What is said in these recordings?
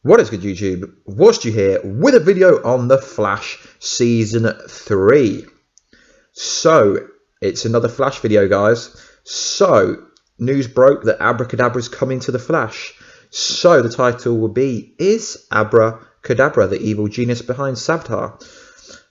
What is good, YouTube? Warstu here with a video on The Flash Season 3. So, it's another Flash video, guys. So, news broke that Abra Kadabra is coming to The Flash. So, the title will be, Is Abra Kadabra the evil genius behind Savitar?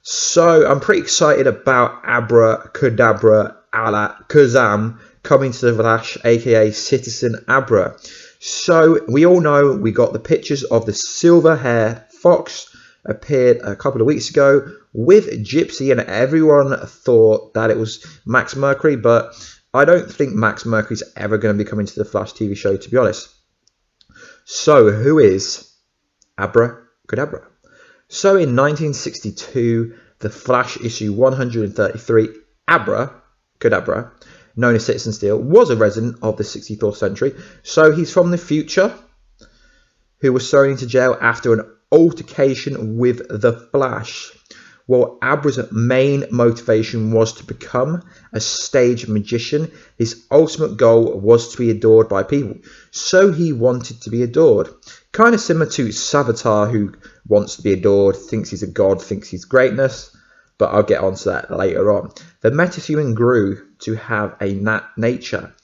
So, I'm pretty excited about Abra Kadabra Alakazam coming to The Flash, aka Citizen Abra. So we all know we got the pictures of the silver hair fox appeared a couple of weeks ago with Gypsy, and everyone thought that it was Max Mercury, but I don't think Max Mercury's ever going to be coming to the Flash TV show, to be honest. So who is Abra Kadabra? So in 1962, the Flash issue 133, Abra Kadabra, known as Citizen Steel, was a resident of the 64th century. So he's from the future, who was thrown into jail after an altercation with the Flash. While Abra's main motivation was to become a stage magician, his ultimate goal was to be adored by people. So he wanted to be adored. Kind of similar to Savitar, who wants to be adored, thinks he's a god, thinks he's greatness. But I'll get onto that later on. The metahuman grew to have a nature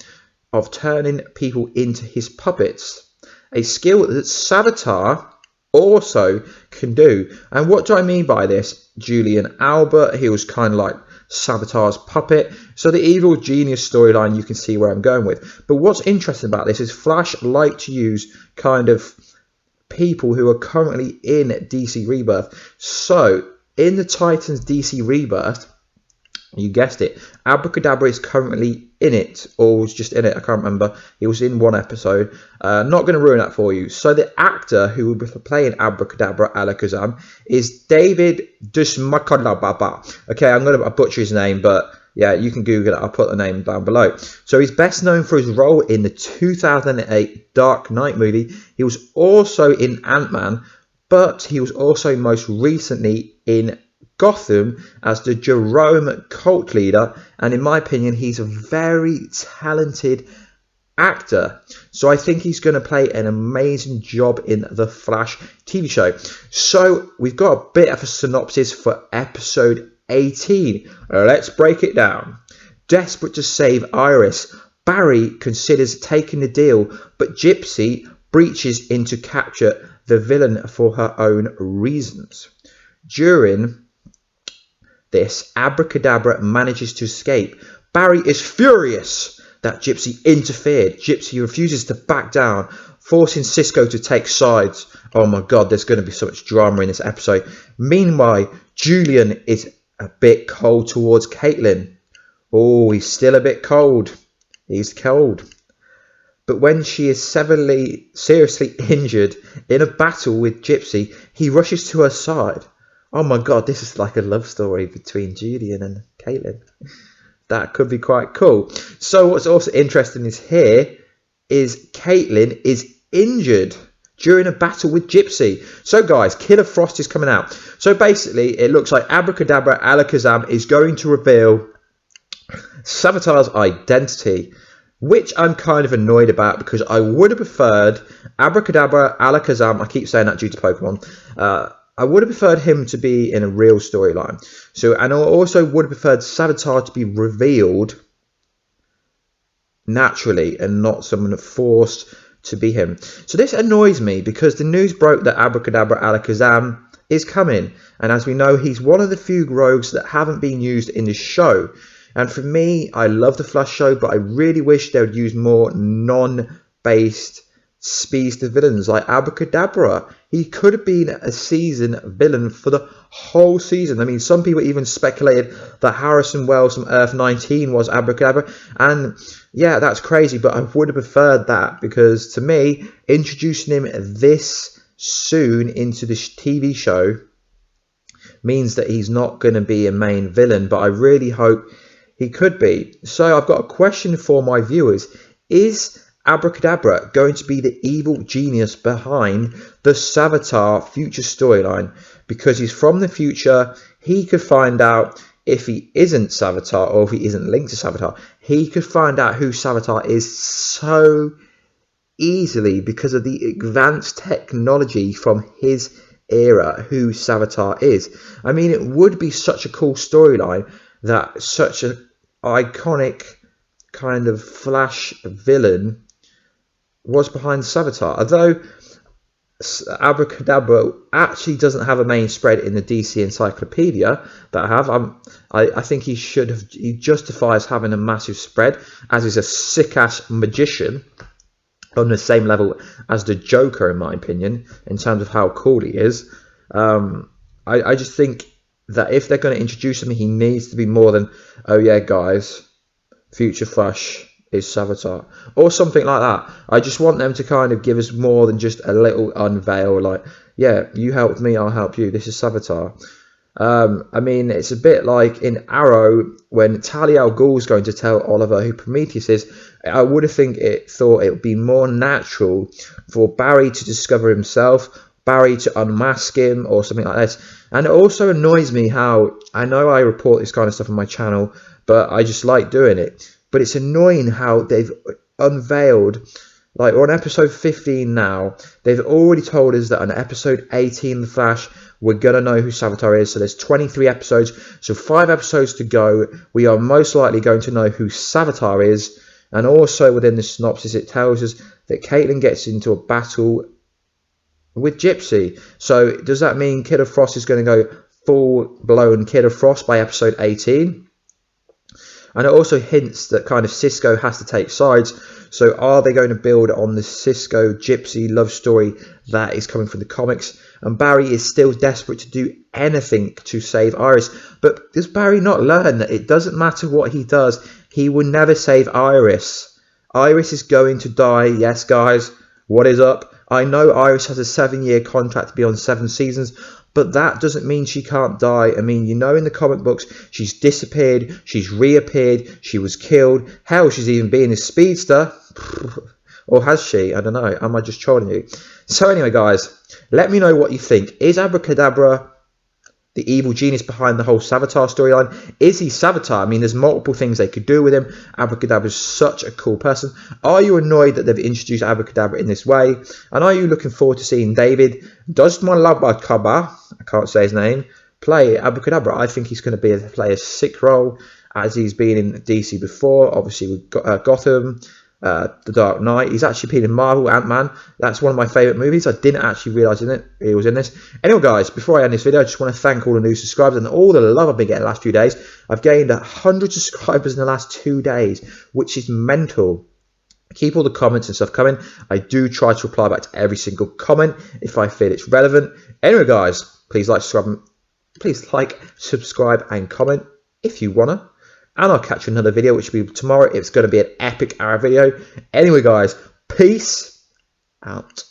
of turning people into his puppets, a skill that Savitar also can do. And what do I mean by this? Julian Albert, he was kind of like Savitar's puppet. So the evil genius storyline, you can see where I'm going with. But what's interesting about this is Flash like to use kind of people who are currently in DC Rebirth. So in the Titans DC Rebirth, you guessed it, Abra Kadabra is currently in it, or was just in it, I can't remember. He was in one episode. Not going to ruin that for you. So the actor who will be playing Abra Kadabra Alakazam is David Dusmakalababa. Okay, I'm going to butcher his name, but yeah, you can Google it. I'll put the name down below. So he's best known for his role in the 2008 Dark Knight movie. He was also in Ant-Man, but he was also most recently in Gotham as the Jerome cult leader, and in my opinion he's a very talented actor, so I think he's going to play an amazing job in the Flash TV show. So we've got a bit of a synopsis for episode 18. Let's break it down. Desperate to save Iris, Barry considers taking the deal, but Gypsy breaches in to capture the villain for her own reasons. During this, Abra Kadabra manages to escape. Barry is furious that Gypsy interfered. Gypsy refuses to back down, forcing Cisco to take sides. Oh my god, there's going to be so much drama in this episode. Meanwhile, Julian is a bit cold towards Caitlin. Oh, he's still a bit cold. He's cold. But when she is seriously injured in a battle with Gypsy, he rushes to her side. Oh my god, this is like a love story between Julian and Caitlin. That could be quite cool. So what's also interesting is here is Caitlin is injured during a battle with Gypsy. So guys, Killer Frost is coming out. So basically, it looks like Abra Kadabra Alakazam is going to reveal Savitar's identity, which I'm kind of annoyed about because I would have preferred Abra Kadabra Alakazam. I keep saying that due to Pokemon. I would have preferred him to be in a real storyline. And I also would have preferred Savitar to be revealed naturally and not someone forced to be him. So this annoys me because the news broke that Abra Kadabra Alakazam is coming. And as we know, he's one of the few rogues that haven't been used in the show. And for me, I love the Flash show, but I really wish they would use more non-based speedster villains like Abra Kadabra. He could have been a season villain for the whole season. I mean, some people even speculated that Harrison Wells from Earth 19 was Abra Kadabra. And yeah, that's crazy, but I would have preferred that because to me, introducing him this soon into this TV show means that he's not going to be a main villain, but I really hope he could be. So I've got a question for my viewers. Is Abra Kadabra going to be the evil genius behind the Savitar future storyline? Because he's from the future, he could find out if he isn't Savitar or if he isn't linked to Savitar. He could find out who Savitar is so easily because of the advanced technology from his era who Savitar is. I mean, it would be such a cool storyline that such an iconic kind of Flash villain was behind Savitar. Although Abra Kadabra actually doesn't have a main spread in the DC Encyclopedia that I have. I think he should have. He justifies having a massive spread, as he's a sick-ass magician on the same level as the Joker, in my opinion, in terms of how cool he is. I just think that if they're going to introduce him, he needs to be more than, oh yeah, guys, Future Flash is Savitar, or something like that. I just want them to kind of give us more than just a little unveil, like, yeah, you helped me, I'll help you, this is Savitar. I mean, it's a bit like in Arrow when Talia al Ghul's going to tell Oliver who Prometheus is. I would have thought it would be more natural for Barry to discover himself, Barry to unmask him, or something like this. And it also annoys me how, I know I report this kind of stuff on my channel, but I just like doing it. But it's annoying how they've unveiled, like on episode 15 now, they've already told us that on episode 18, The Flash, we're going to know who Savitar is. So there's 23 episodes, so 5 episodes to go. We are most likely going to know who Savitar is. And also within the synopsis, it tells us that Caitlin gets into a battle with Gypsy. So does that mean Killer Frost is going to go full-blown Killer Frost by episode 18? And it also hints that kind of Cisco has to take sides. So are they going to build on the Cisco Gypsy love story that is coming from the comics? And Barry is still desperate to do anything to save Iris. But does Barry not learn that it doesn't matter what he does, he will never save Iris? Iris is going to die. Yes, guys, what is up? I know Iris has a 7-year contract to be on 7 seasons, but that doesn't mean she can't die. I mean, you know, in the comic books, she's disappeared, she's reappeared, she was killed. Hell, she's even been a speedster. Or has she? I don't know. Am I just trolling you? So anyway, guys, let me know what you think. Is Abra Kadabra the evil genius behind the whole Savitar storyline? Is he Savitar? I mean, there's multiple things they could do with him. Abra Kadabra is such a cool person. Are you annoyed that they've introduced Abra Kadabra in this way? And are you looking forward to seeing David Dastmalabakaba, I can't say his name, play Abra Kadabra? I think he's going to play a sick role, as he's been in DC before, obviously with Gotham, The Dark Knight. He's actually been in Marvel, Ant-Man. That's one of my favourite movies. I didn't actually realise he was in this. Anyway, guys, before I end this video, I just want to thank all the new subscribers and all the love I've been getting the last few days. I've gained 100 subscribers in the last 2 days, which is mental. Keep all the comments and stuff coming. I do try to reply back to every single comment if I feel it's relevant. Anyway, guys, please like, subscribe, and comment if you wanna. And I'll catch you in another video, which will be tomorrow. It's going to be an epic Arrow video. Anyway, guys, peace out.